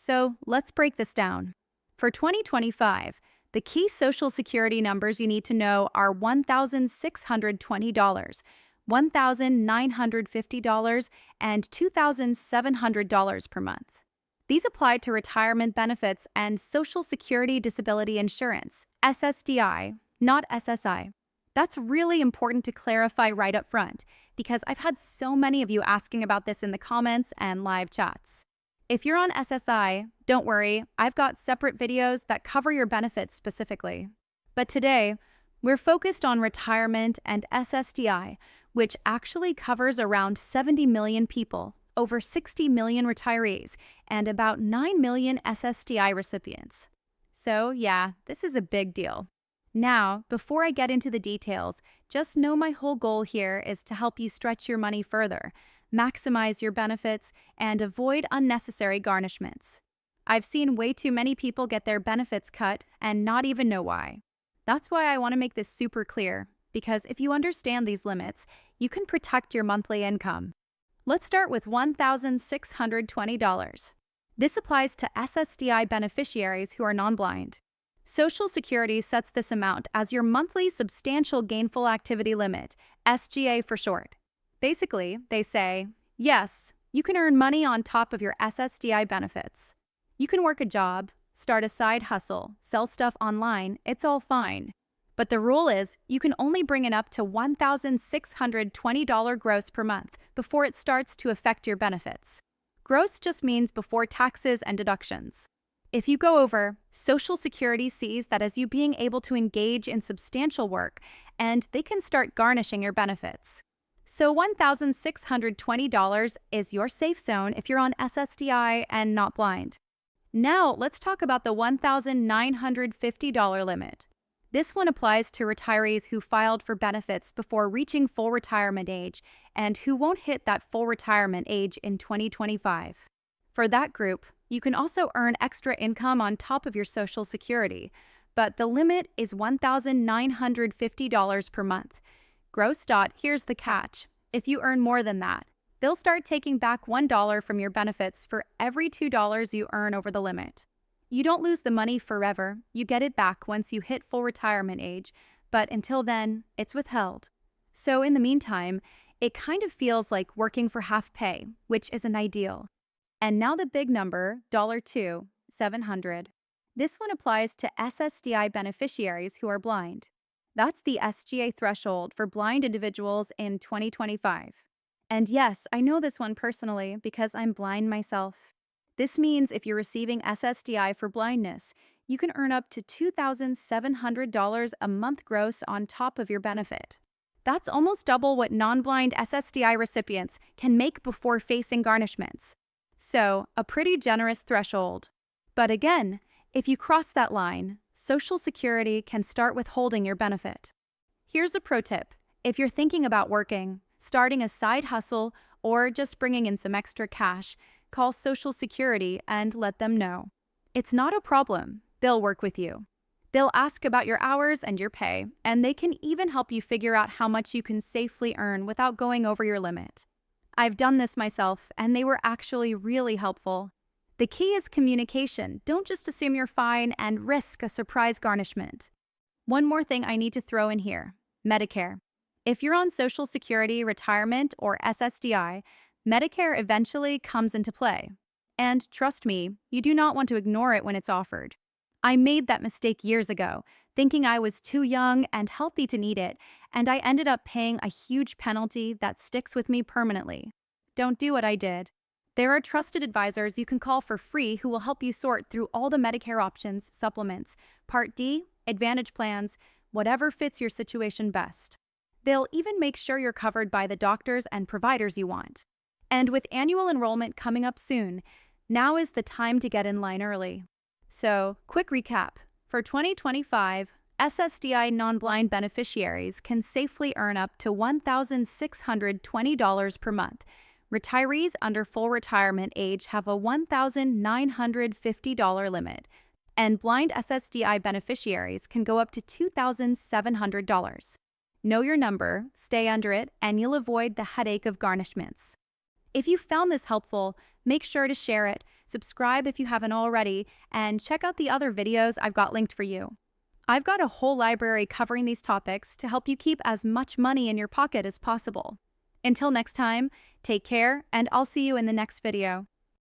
So let's break this down. For 2025, the key Social Security numbers you need to know are $1,620, $1,950, and $2,700 per month. These apply to retirement benefits and Social Security Disability Insurance, SSDI, not SSI. That's really important to clarify right up front because I've had so many of you asking about this in the comments and live chats. If you're on SSI, don't worry, I've got separate videos that cover your benefits specifically. But today, we're focused on retirement and SSDI, which actually covers around 70 million people, over 60 million retirees, and about 9 million SSDI recipients. So yeah, this is a big deal. Now, before I get into the details, just know my whole goal here is to help you stretch your money further, maximize your benefits, and avoid unnecessary garnishments. I've seen way too many people get their benefits cut and not even know why. That's why I want to make this super clear, because if you understand these limits, you can protect your monthly income. Let's start with $1,620. This applies to SSDI beneficiaries who are non-blind. Social Security sets this amount as your monthly substantial gainful activity limit, SGA for short. Basically, they say, yes, you can earn money on top of your SSDI benefits. You can work a job, start a side hustle, sell stuff online, it's all fine. But the rule is you can only bring in up to $1,620 gross per month before it starts to affect your benefits. Gross just means before taxes and deductions. If you go over, Social Security sees that as you being able to engage in substantial work, and they can start garnishing your benefits. So $1,620 is your safe zone if you're on SSDI and not blind. Now let's talk about the $1,950 limit. This one applies to retirees who filed for benefits before reaching full retirement age and who won't hit that full retirement age in 2025. For that group, you can also earn extra income on top of your Social Security, but the limit is $1,950 per month. Gross. Here's the catch. If you earn more than that, they'll start taking back $1 from your benefits for every $2 you earn over the limit. You don't lose the money forever. You get it back once you hit full retirement age, but until then, it's withheld. So in the meantime, it kind of feels like working for half pay, which isn't ideal. And now the big number, $2,700. This one applies to SSDI beneficiaries who are blind. That's the SGA threshold for blind individuals in 2025. And yes, I know this one personally because I'm blind myself. This means if you're receiving SSDI for blindness, you can earn up to $2,700 a month gross on top of your benefit. That's almost double what non-blind SSDI recipients can make before facing garnishments. So, a pretty generous threshold. But again, if you cross that line, Social Security can start withholding your benefit. Here's a pro tip. If you're thinking about working, starting a side hustle, or just bringing in some extra cash, call Social Security and let them know. It's not a problem. They'll work with you. They'll ask about your hours and your pay, and they can even help you figure out how much you can safely earn without going over your limit. I've done this myself, and they were actually really helpful. The key is communication. Don't just assume you're fine and risk a surprise garnishment. One more thing I need to throw in here: Medicare. If you're on Social Security, retirement, or SSDI, Medicare eventually comes into play. And trust me, you do not want to ignore it when it's offered. I made that mistake years ago, thinking I was too young and healthy to need it, and I ended up paying a huge penalty that sticks with me permanently. Don't do what I did. There are trusted advisors you can call for free who will help you sort through all the Medicare options, supplements, Part D, Advantage plans, whatever fits your situation best. They'll even make sure you're covered by the doctors and providers you want. And with annual enrollment coming up soon, now is the time to get in line early. So, quick recap. For 2025, SSDI non-blind beneficiaries can safely earn up to $1,620 per month. Retirees under full retirement age have a $1,950 limit, and blind SSDI beneficiaries can go up to $2,700. Know your number, stay under it, and you'll avoid the headache of garnishments. If you found this helpful, make sure to share it, subscribe if you haven't already, and check out the other videos I've got linked for you. I've got a whole library covering these topics to help you keep as much money in your pocket as possible. Until next time, take care, and I'll see you in the next video.